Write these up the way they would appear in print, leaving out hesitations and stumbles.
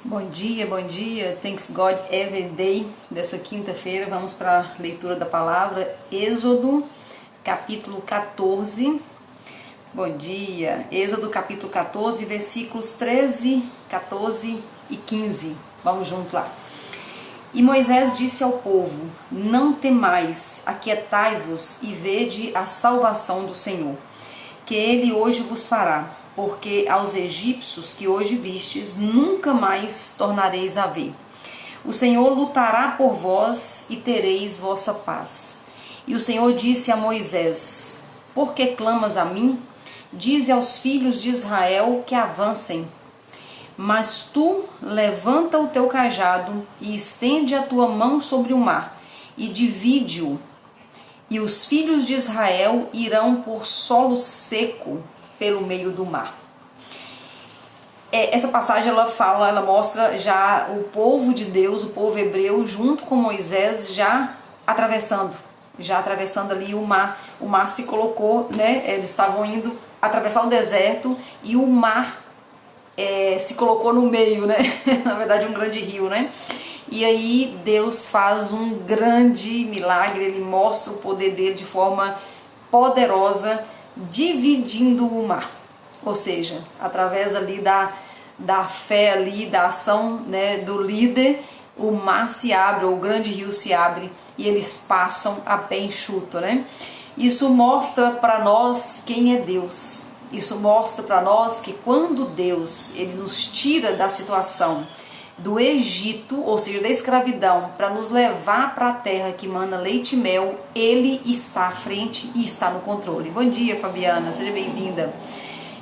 Bom dia, bom dia. Thanks God every day dessa quinta-feira. Vamos para a leitura da palavra. Êxodo, capítulo 14. Bom dia. Êxodo, capítulo 14, versículos 13, 14 e 15. Vamos junto lá. E Moisés disse ao povo: Não temais, aquietai-vos e vede a salvação do Senhor, que ele hoje vos fará. Porque aos egípcios que hoje vistes, nunca mais tornareis a ver. O Senhor lutará por vós e tereis vossa paz. E o Senhor disse a Moisés: Por que clamas a mim? Dize aos filhos de Israel que avancem. Mas tu levanta o teu cajado e estende a tua mão sobre o mar e divide-o. E os filhos de Israel irão por solo seco pelo meio do mar. Essa passagem ela mostra já o povo de Deus, o povo hebreu, junto com Moisés, já atravessando ali o mar. O mar se colocou, né? Eles estavam indo atravessar o deserto e o mar se colocou no meio, né? Na verdade, um grande rio, né? E aí Deus faz um grande milagre, ele mostra o poder dele de forma poderosa, dividindo o mar, ou seja, através ali da fé ali, da ação, né, do líder, o mar se abre, ou o grande rio se abre e eles passam a pé enxuto, né? Isso mostra para nós quem é Deus. Isso mostra para nós que quando Deus ele nos tira da situação do Egito, ou seja, da escravidão, para nos levar para a terra que mana leite e mel, ele está à frente e está no controle. Bom dia, Fabiana, seja bem-vinda.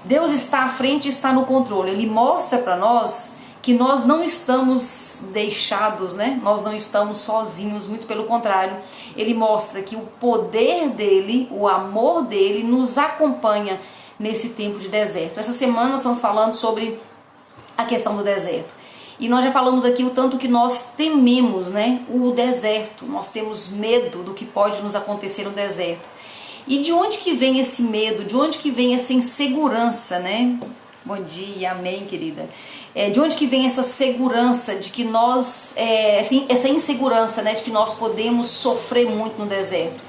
Deus está à frente e está no controle. Ele mostra para nós que nós não estamos deixados, né? Nós não estamos sozinhos, muito pelo contrário. Ele mostra que o poder dele, o amor dele nos acompanha nesse tempo de deserto. Essa semana nós estamos falando sobre a questão do deserto. E nós já falamos aqui o tanto que nós tememos, né, o deserto. Nós temos medo do que pode nos acontecer no deserto. E de onde que vem esse medo? De onde que vem essa insegurança, né? Bom dia, amém, querida. De onde que vem essa segurança de que nós, essa insegurança, né, de que nós podemos sofrer muito no deserto?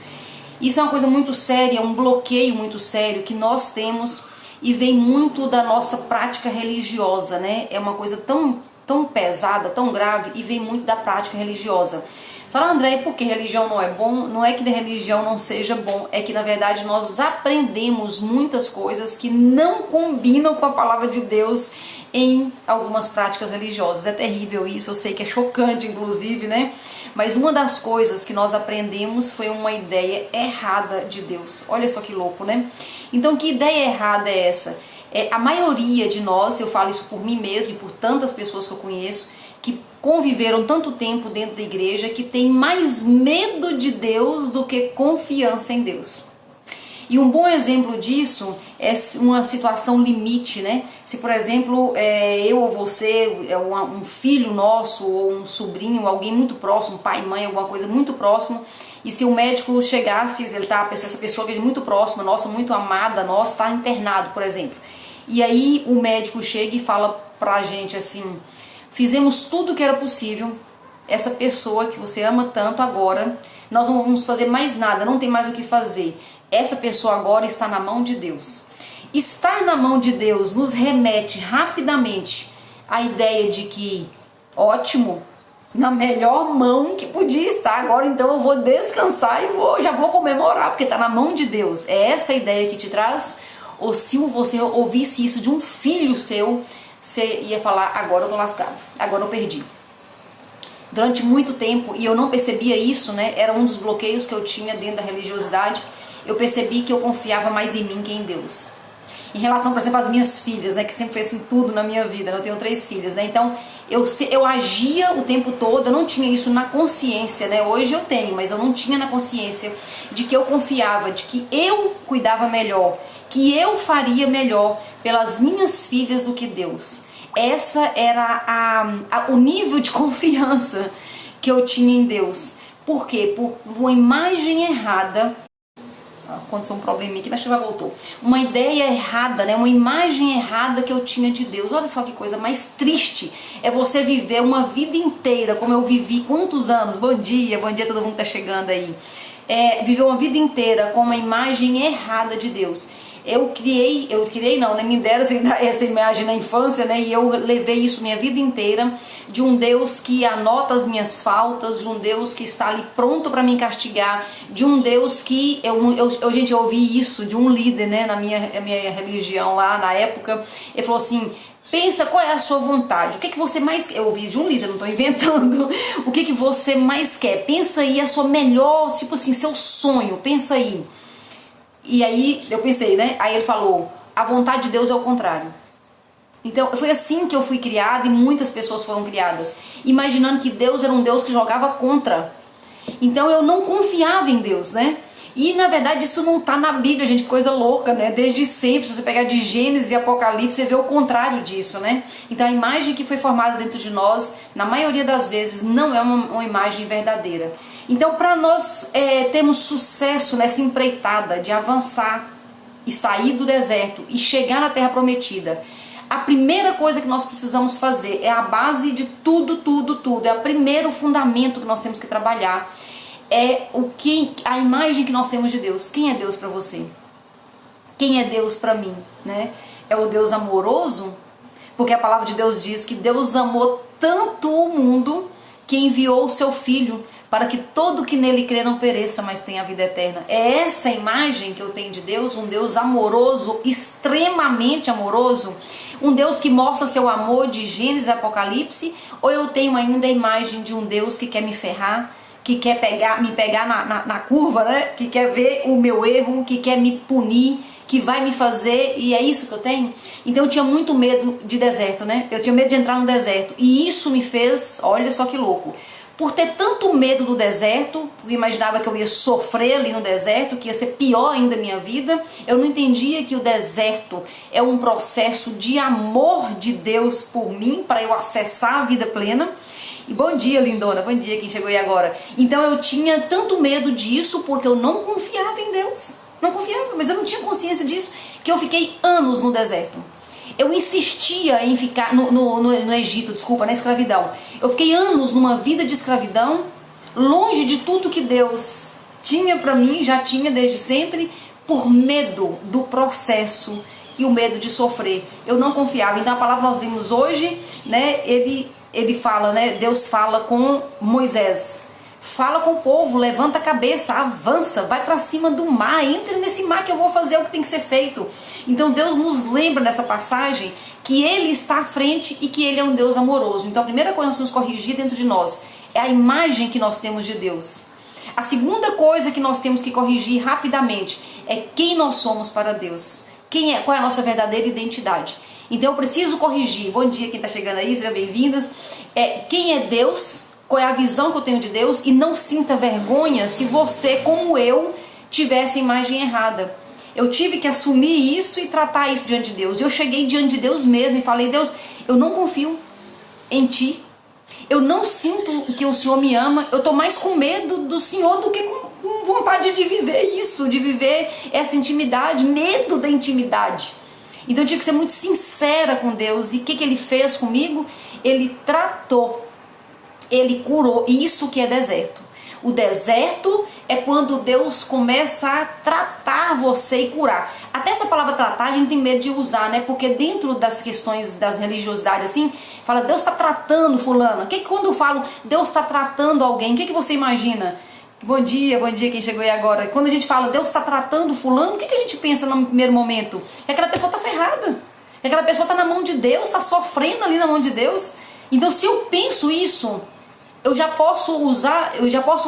Isso é uma coisa muito séria, um bloqueio muito sério que nós temos e vem muito da nossa prática religiosa, né? É uma coisa tão pesada, tão grave e vem muito da prática religiosa. Você fala, André, por que religião não é bom? Não é que a religião não seja bom, é que na verdade nós aprendemos muitas coisas que não combinam com a palavra de Deus em algumas práticas religiosas. É terrível isso, eu sei que é chocante inclusive, né? Mas uma das coisas que nós aprendemos foi uma ideia errada de Deus. Olha só que louco, né? Então que ideia errada é essa? A maioria de nós, eu falo isso por mim mesmo e por tantas pessoas que eu conheço, que conviveram tanto tempo dentro da igreja, que tem mais medo de Deus do que confiança em Deus. E um bom exemplo disso é uma situação limite, né? Se, por exemplo, eu ou você, um filho nosso, ou um sobrinho, alguém muito próximo, pai, mãe, alguma coisa muito próximo, e se o médico chegasse, essa pessoa que é muito próxima, nossa, muito amada, nossa, está internado, por exemplo. E aí o médico chega e fala pra gente assim: fizemos tudo o que era possível, essa pessoa que você ama tanto agora, nós não vamos fazer mais nada, não tem mais o que fazer. Essa pessoa agora está na mão de Deus. Estar na mão de Deus nos remete rapidamente à ideia de que, ótimo, na melhor mão que podia estar agora, então eu vou descansar e já vou comemorar, porque está na mão de Deus. É essa a ideia que te traz? Ou se você ouvisse isso de um filho seu, você ia falar: agora eu tô lascado, agora eu perdi. Durante muito tempo, e eu não percebia isso, né? Era um dos bloqueios que eu tinha dentro da religiosidade. Eu percebi que eu confiava mais em mim que em Deus. Em relação, por exemplo, às minhas filhas, né, que sempre foi assim tudo na minha vida, né? Eu tenho 3 filhas, né? Então eu agia o tempo todo, eu não tinha isso na consciência, né? Hoje eu tenho, mas eu não tinha na consciência de que eu confiava, de que eu cuidava melhor, que eu faria melhor pelas minhas filhas do que Deus. Essa era o nível de confiança que eu tinha em Deus. Por quê? Por uma imagem errada aconteceu um probleminha aqui, mas já voltou. Uma ideia errada, né? Uma imagem errada que eu tinha de Deus. Olha só que coisa mais triste é você viver uma vida inteira, como eu vivi quantos anos? Bom dia todo mundo que tá chegando aí. Viver uma vida inteira com uma imagem errada de Deus. Eu criei não, né? Me deram essa imagem na infância, né? E eu levei isso minha vida inteira, de um Deus que anota as minhas faltas, de um Deus que está ali pronto para me castigar, de um Deus que gente, eu ouvi isso de um líder, né? Na minha religião lá na época. Ele falou assim: pensa qual é a sua vontade, o que você mais quer. Eu ouvi de um líder, não estou inventando. O que você mais quer? Pensa aí a sua melhor, tipo assim, seu sonho, pensa aí. E aí eu pensei, né? Aí ele falou: a vontade de Deus é o contrário. Então foi assim que eu fui criada, e muitas pessoas foram criadas, imaginando que Deus era um Deus que jogava contra. Então eu não confiava em Deus, né? E na verdade isso não está na Bíblia, gente, coisa louca, né? Desde sempre, se você pegar de Gênesis e Apocalipse, você vê o contrário disso, né? Então a imagem que foi formada dentro de nós, na maioria das vezes, não é uma imagem verdadeira. Então, para nós termos sucesso nessa empreitada de avançar e sair do deserto e chegar na Terra Prometida, a primeira coisa que nós precisamos fazer é a base de tudo, é o primeiro fundamento que nós temos que trabalhar, a imagem que nós temos de Deus. Quem é Deus para você? Quem é Deus para mim, né? É o Deus amoroso? Porque a palavra de Deus diz que Deus amou tanto o mundo que enviou o seu Filho para que todo que nele crê não pereça, mas tenha a vida eterna. É essa imagem que eu tenho de Deus, um Deus amoroso, extremamente amoroso, um Deus que mostra seu amor de Gênesis e Apocalipse, ou eu tenho ainda a imagem de um Deus que quer me ferrar, que quer me pegar na curva, né? Que quer ver o meu erro, que quer me punir, que vai me fazer, e é isso que eu tenho? Então eu tinha muito medo de deserto, né? Eu tinha medo de entrar no deserto, e isso me fez, olha só que louco, por ter tanto medo do deserto, porque imaginava que eu ia sofrer ali no deserto, que ia ser pior ainda a minha vida, eu não entendia que o deserto é um processo de amor de Deus por mim, para eu acessar a vida plena. E bom dia, lindona, bom dia quem chegou aí agora. Então eu tinha tanto medo disso, porque eu não confiava em Deus. Não confiava, mas eu não tinha consciência disso, que eu fiquei anos no deserto. Eu insistia em ficar no Egito, na escravidão. Eu fiquei anos numa vida de escravidão, longe de tudo que Deus tinha para mim, já tinha desde sempre, por medo do processo e o medo de sofrer. Eu não confiava. Então a palavra que nós vimos hoje, né, ele fala, né, Deus fala com Moisés. Fala com o povo, levanta a cabeça, avança, vai para cima do mar, entre nesse mar que eu vou fazer o que tem que ser feito. Então Deus nos lembra nessa passagem que Ele está à frente e que Ele é um Deus amoroso. Então a primeira coisa que nós temos que corrigir dentro de nós é a imagem que nós temos de Deus. A segunda coisa que nós temos que corrigir rapidamente é quem nós somos para Deus. Qual é a nossa verdadeira identidade? Então eu preciso corrigir. Bom dia quem está chegando aí, sejam bem-vindas. Quem é Deus? Qual é a visão que eu tenho de Deus? E não sinta vergonha se você, como eu, tivesse a imagem errada. Eu tive que assumir isso e tratar isso diante de Deus. Eu cheguei diante de Deus mesmo e falei: Deus, eu não confio em Ti. Eu não sinto que o Senhor me ama. Eu estou mais com medo do Senhor do que com vontade de viver isso, de viver essa intimidade, medo da intimidade. Então eu tive que ser muito sincera com Deus. E o que Ele fez comigo? Ele tratou. Ele curou. Isso que é deserto. O deserto é quando Deus começa a tratar você e curar. Até essa palavra tratar a gente tem medo de usar, né? Porque dentro das questões das religiosidades assim, fala Deus está tratando fulano. Que quando eu falo Deus está tratando alguém, o que você imagina? Bom dia quem chegou aí agora. Quando a gente fala Deus está tratando fulano, o que a gente pensa no primeiro momento? É que aquela pessoa está ferrada. É que aquela pessoa está na mão de Deus, está sofrendo ali na mão de Deus. Então se eu penso isso, eu já posso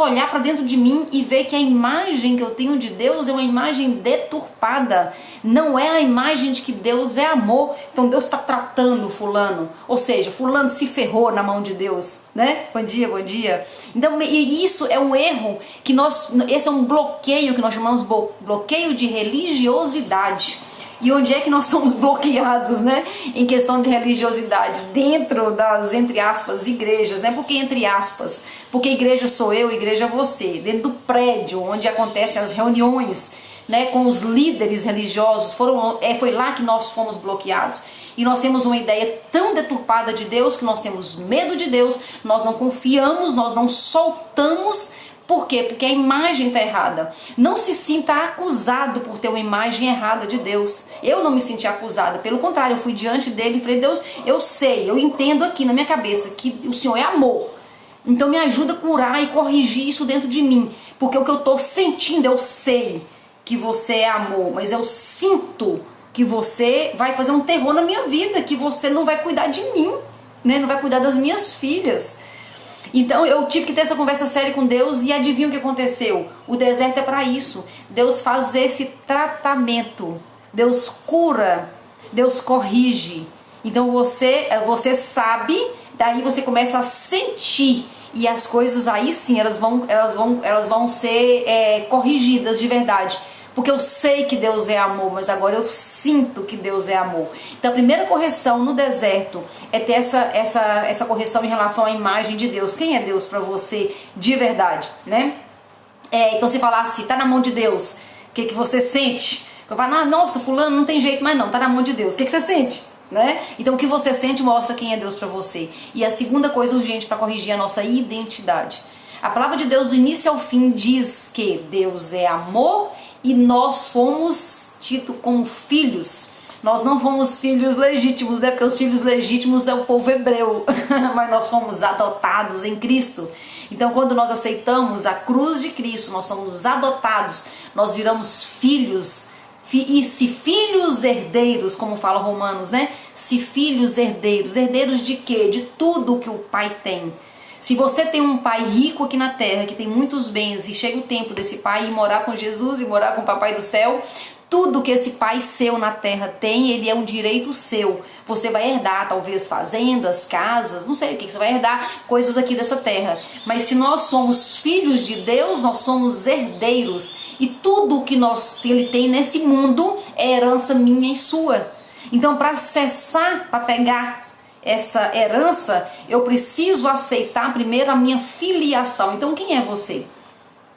olhar para dentro de mim e ver que a imagem que eu tenho de Deus é uma imagem deturpada. Não é a imagem de que Deus é amor. Então Deus está tratando fulano. Ou seja, fulano se ferrou na mão de Deus, né? Bom dia. Então isso é um erro esse é um bloqueio que nós chamamos bloqueio de religiosidade. E onde é que nós somos bloqueados, né? Em questão de religiosidade, dentro das, entre aspas, igrejas, né? Porque entre aspas, porque igreja sou eu, igreja é você. Dentro do prédio onde acontecem as reuniões, né, com os líderes religiosos, foi lá que nós fomos bloqueados. E nós temos uma ideia tão deturpada de Deus, que nós temos medo de Deus, nós não confiamos, nós não soltamos. Por quê? Porque a imagem está errada. Não se sinta acusado por ter uma imagem errada de Deus. Eu não me senti acusada, pelo contrário, eu fui diante dele e falei: Deus, eu sei, eu entendo aqui na minha cabeça que o Senhor é amor. Então me ajuda a curar e corrigir isso dentro de mim. Porque o que eu estou sentindo, eu sei que você é amor, mas eu sinto que você vai fazer um terror na minha vida, que você não vai cuidar de mim, né? Não vai cuidar das minhas filhas. Então eu tive que ter essa conversa séria com Deus, e adivinha o que aconteceu? O deserto é para isso. Deus faz esse tratamento, Deus cura, Deus corrige. Então você sabe, daí você começa a sentir, e as coisas aí sim elas vão ser corrigidas de verdade. Porque eu sei que Deus é amor, mas agora eu sinto que Deus é amor. Então a primeira correção no deserto é ter essa correção em relação à imagem de Deus. Quem é Deus para você de verdade, né? Então se falar assim, tá na mão de Deus, o que você sente? Eu falo: nossa, fulano não tem jeito mais não, tá na mão de Deus. O que você sente? Né? Então o que você sente mostra quem é Deus para você. E a segunda coisa urgente para corrigir é a nossa identidade. A palavra de Deus do início ao fim diz que Deus é amor, e nós fomos tidos como filhos. Nós não fomos filhos legítimos, né? Porque os filhos legítimos é o povo hebreu. Mas nós fomos adotados em Cristo. Então quando nós aceitamos a cruz de Cristo, nós somos adotados. Nós viramos filhos. E se filhos herdeiros, como fala Romanos, né? Se filhos herdeiros. Herdeiros de quê? De tudo que o Pai tem. Se você tem um pai rico aqui na terra, que tem muitos bens, e chega o tempo desse pai ir morar com Jesus e morar com o Papai do Céu, tudo que esse pai seu na terra tem, ele é um direito seu. Você vai herdar talvez fazendas, casas, não sei o que você vai herdar, coisas aqui dessa terra. Mas se nós somos filhos de Deus, nós somos herdeiros. E tudo que ele tem nesse mundo é herança minha e sua. Então para acessar, para pegar essa herança, eu preciso aceitar primeiro a minha filiação. Então quem é você?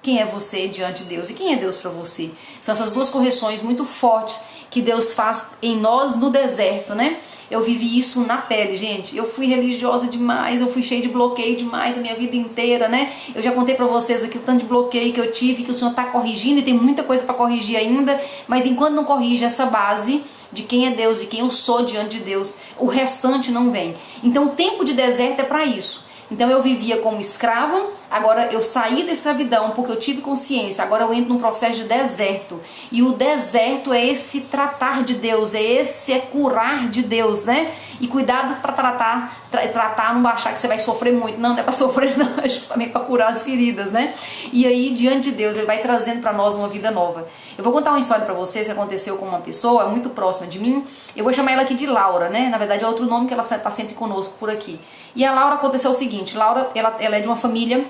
Quem é você diante de Deus? E quem é Deus para você? São essas duas correções muito fortes que Deus faz em nós no deserto, né? Eu vivi isso na pele, gente. Eu fui religiosa demais, eu fui cheia de bloqueio demais a minha vida inteira, né? Eu já contei para vocês aqui o tanto de bloqueio que eu tive, que o Senhor está corrigindo, e tem muita coisa para corrigir ainda, mas enquanto não corrige essa base de quem é Deus e quem eu sou diante de Deus, o restante não vem. Então o tempo de deserto é para isso. Então eu vivia como escrava, agora eu saí da escravidão porque eu tive consciência, agora eu entro num processo de deserto. E o deserto é esse tratar de Deus, é curar de Deus, né? E cuidado para tratar, não achar que você vai sofrer muito. Não é para sofrer não, é justamente para curar as feridas, né? E aí diante de Deus ele vai trazendo para nós uma vida nova. Eu vou contar uma história para vocês que aconteceu com uma pessoa muito próxima de mim. Eu vou chamar ela aqui de Laura, né? Na verdade é outro nome que ela está sempre conosco por aqui. E a Laura, aconteceu o seguinte: Laura, ela é de uma família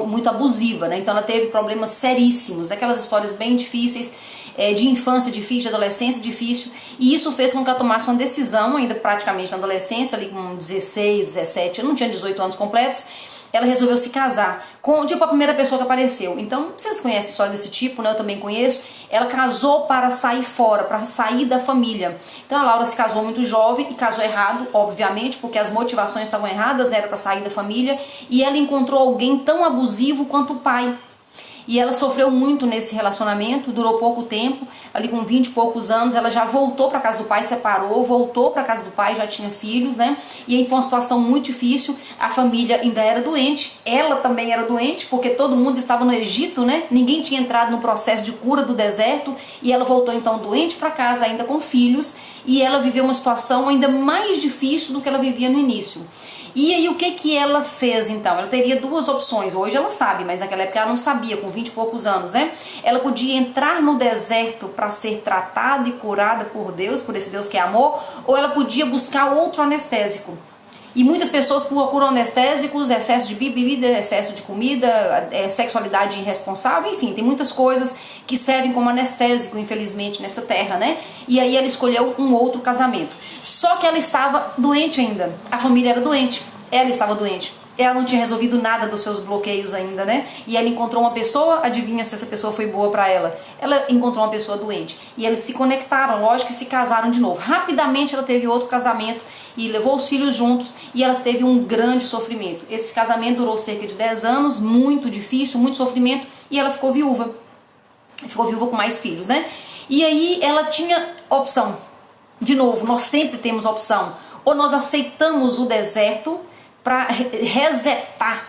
muito abusiva, né? Então ela teve problemas seríssimos, aquelas histórias bem difíceis, de infância difícil, de adolescência difícil, e isso fez com que ela tomasse uma decisão, ainda praticamente na adolescência, ali com 16, 17, eu não tinha 18 anos completos. Ela resolveu se casar com, tipo, a primeira pessoa que apareceu. Então, vocês conhecem história desse tipo, né? Eu também conheço. Ela casou para sair fora, para sair da família. Então, a Laura se casou muito jovem e casou errado, obviamente, porque as motivações estavam erradas, né? Era para sair da família. E ela encontrou alguém tão abusivo quanto o pai. E ela sofreu muito nesse relacionamento, durou pouco tempo, ali com 20 e poucos anos, ela já voltou para casa do pai, separou, voltou para casa do pai, já tinha filhos, né? E aí foi uma situação muito difícil, a família ainda era doente, ela também era doente, porque todo mundo estava no Egito, né? Ninguém tinha entrado no processo de cura do deserto, e ela voltou então doente para casa, ainda com filhos, e ela viveu uma situação ainda mais difícil do que ela vivia no início. E aí o que ela fez então? Ela teria duas opções, hoje ela sabe, mas naquela época ela não sabia, com 20 e poucos anos, né? Ela podia entrar no deserto para ser tratada e curada por Deus, por esse Deus que é amor, ou ela podia buscar outro anestésico. E muitas pessoas procuram anestésicos, excesso de bebida, excesso de comida, sexualidade irresponsável, enfim, tem muitas coisas que servem como anestésico, infelizmente, nessa terra, né? E aí ela escolheu um outro casamento. Só que ela estava doente ainda, a família era doente, ela estava doente. ela não tinha resolvido nada dos seus bloqueios ainda, né? E ela encontrou uma pessoa, adivinha se essa pessoa foi boa para ela? Ela encontrou uma pessoa doente. E eles se conectaram, lógico que se casaram de novo. Rapidamente ela teve outro casamento e levou os filhos juntos e ela teve um grande sofrimento. Esse casamento durou cerca de 10 anos, muito difícil, muito sofrimento, e ela ficou viúva. Ficou viúva com mais filhos, né? E aí ela tinha opção. De novo, nós sempre temos opção. Ou nós aceitamos o deserto para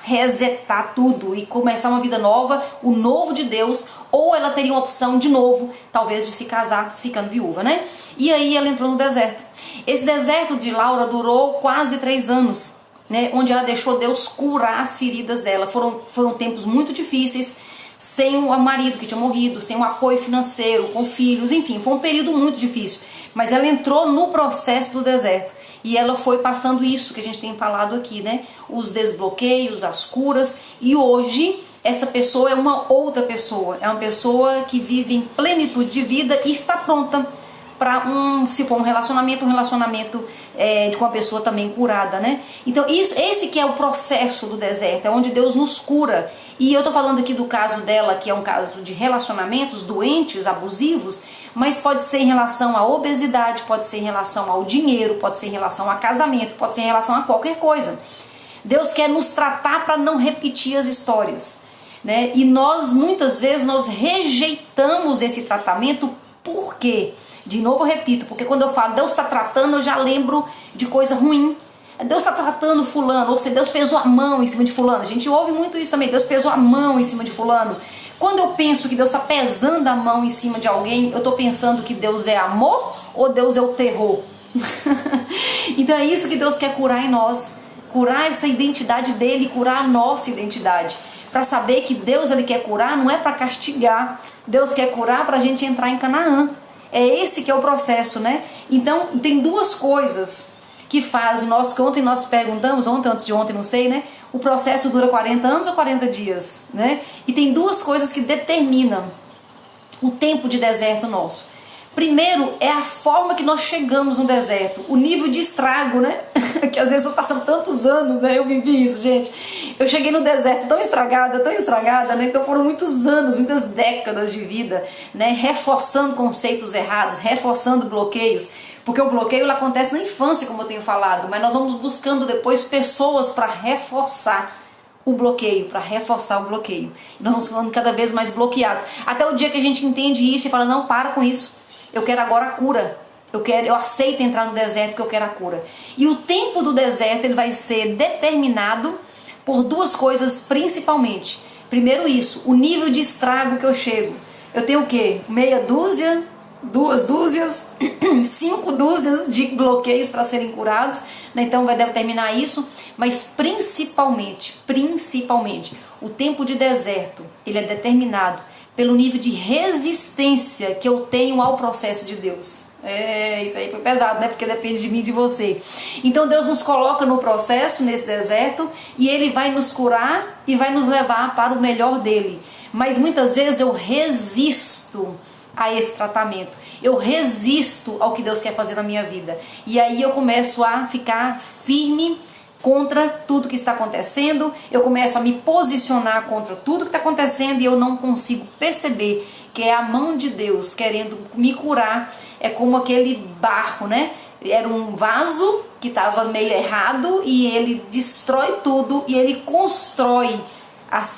resetar tudo e começar uma vida nova, o novo de Deus, ou ela teria uma opção de novo, talvez de se casar, ficando viúva, né? E aí ela entrou no deserto. Esse deserto de Laura durou quase 3 anos, né? Onde ela deixou Deus curar as feridas dela. Foram tempos muito difíceis, sem o marido que tinha morrido, sem o apoio financeiro, com filhos, enfim, foi um período muito difícil. Mas ela entrou no processo do deserto. E ela foi passando isso que a gente tem falado aqui, né? Os desbloqueios, as curas. E hoje essa pessoa é uma outra pessoa. É uma pessoa que vive em plenitude de vida e está pronta para se for um relacionamento com uma pessoa também curada, né? Então esse que é o processo do deserto, é onde Deus nos cura. E eu tô falando aqui do caso dela, que é um caso de relacionamentos doentes, abusivos, mas pode ser em relação à obesidade, pode ser em relação ao dinheiro, pode ser em relação a casamento, pode ser em relação a qualquer coisa. Deus quer nos tratar para não repetir as histórias, né? E muitas vezes nós rejeitamos esse tratamento. Por quê? De novo eu repito, porque quando eu falo Deus está tratando, eu já lembro de coisa ruim. Deus está tratando fulano, ou seja, Deus pesou a mão em cima de fulano. A gente ouve muito isso também, Deus pesou a mão em cima de fulano. Quando eu penso que Deus está pesando a mão em cima de alguém, eu estou pensando que Deus é amor ou Deus é o terror? Então é isso que Deus quer curar em nós, curar essa identidade dele, curar a nossa identidade. Para saber que Deus ele quer curar, não é para castigar, Deus quer curar para a gente entrar em Canaã. É esse que é o processo, né? Então tem duas coisas que faz que ontem nós perguntamos, antes de ontem, não sei, né? O processo dura 40 anos ou 40 dias, né? E tem duas coisas que determinam o tempo de deserto nosso. Primeiro é a forma que nós chegamos no deserto, o nível de estrago, né? Que às vezes passam tantos anos, né? Eu vivi isso, gente. Eu cheguei no deserto tão estragada, né? Então foram muitos anos, muitas décadas de vida, né? Reforçando conceitos errados, reforçando bloqueios. Porque o bloqueio ele acontece na infância, como eu tenho falado, mas nós vamos buscando depois pessoas para reforçar o bloqueio, para reforçar o bloqueio. E nós vamos ficando cada vez mais bloqueados. Até o dia que a gente entende isso e fala, não, para com isso. Eu quero agora a cura. Eu aceito entrar no deserto porque eu quero a cura. E o tempo do deserto ele vai ser determinado por duas coisas principalmente. Primeiro isso, o nível de estrago que eu chego. Eu tenho o quê? Meia dúzia, 2 dúzias, 5 dúzias de bloqueios para serem curados, né? Então vai determinar isso, mas principalmente, o tempo de deserto, ele é determinado pelo nível de resistência que eu tenho ao processo de Deus. Isso aí foi pesado, né? Porque depende de mim e de você. Então Deus nos coloca no processo, nesse deserto, e Ele vai nos curar e vai nos levar para o melhor dele. Mas muitas vezes eu resisto a esse tratamento. Eu resisto ao que Deus quer fazer na minha vida. E aí eu começo a ficar firme contra tudo que está acontecendo, eu começo a me posicionar contra tudo que está acontecendo e eu não consigo perceber que é a mão de Deus querendo me curar. É como aquele barro, né? Era um vaso que estava meio errado e ele destrói tudo e ele constrói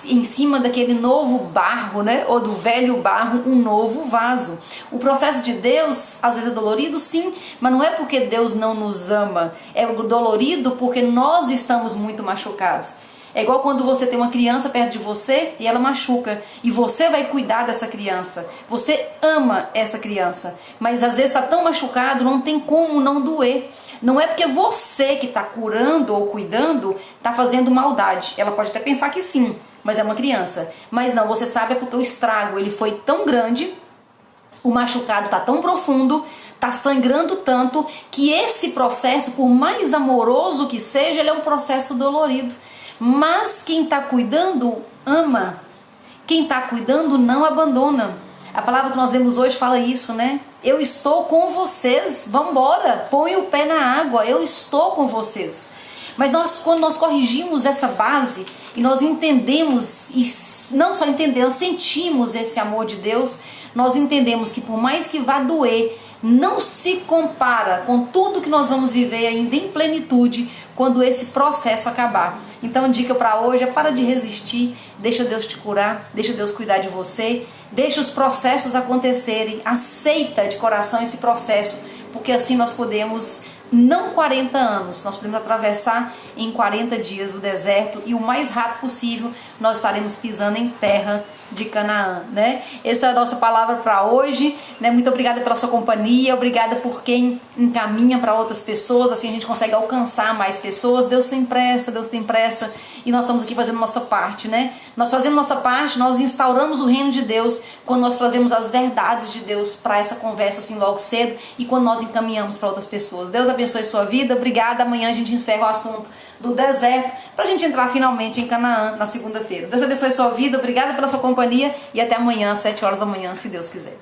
em cima daquele novo barro, né? Ou do velho barro, um novo vaso. O processo de Deus às vezes é dolorido, sim, mas não é porque Deus não nos ama, é dolorido porque nós estamos muito machucados. É igual quando você tem uma criança perto de você e ela machuca, e você vai cuidar dessa criança, você ama essa criança, mas às vezes está tão machucado, não tem como não doer. Não é porque você que está curando ou cuidando está fazendo maldade. Ela pode até pensar que sim, mas é uma criança. Mas não, você sabe, é porque o estrago ele foi tão grande, o machucado está tão profundo, está sangrando tanto, que esse processo, por mais amoroso que seja, ele é um processo dolorido. Mas quem está cuidando ama. Quem está cuidando não abandona. A palavra que nós lemos hoje fala isso, né? Eu estou com vocês, vamos embora, põe o pé na água, eu estou com vocês. Mas quando nós corrigimos essa base e nós entendemos, e não só entendemos, sentimos esse amor de Deus, nós entendemos que por mais que vá doer, não se compara com tudo que nós vamos viver ainda em plenitude quando esse processo acabar. Então, dica para hoje é: para de resistir, deixa Deus te curar, deixa Deus cuidar de você, deixa os processos acontecerem, aceita de coração esse processo, porque assim nós podemos, não 40 anos, nós podemos atravessar em 40 dias o deserto e o mais rápido possível nós estaremos pisando em terra de Canaã, né? Essa é a nossa palavra para hoje, né? Muito obrigada pela sua companhia, obrigada por quem encaminha para outras pessoas, assim a gente consegue alcançar mais pessoas. Deus tem pressa e nós estamos aqui fazendo nossa parte, né? Nós fazemos nossa parte, nós instauramos o reino de Deus quando nós trazemos as verdades de Deus para essa conversa assim logo cedo e quando nós encaminhamos para outras pessoas. Deus abençoe sua vida, obrigada. Amanhã a gente encerra o assunto do deserto para a gente entrar finalmente em Canaã na segunda-feira. Deus abençoe sua vida, obrigada pela sua companhia e até amanhã às 7 horas da manhã, se Deus quiser.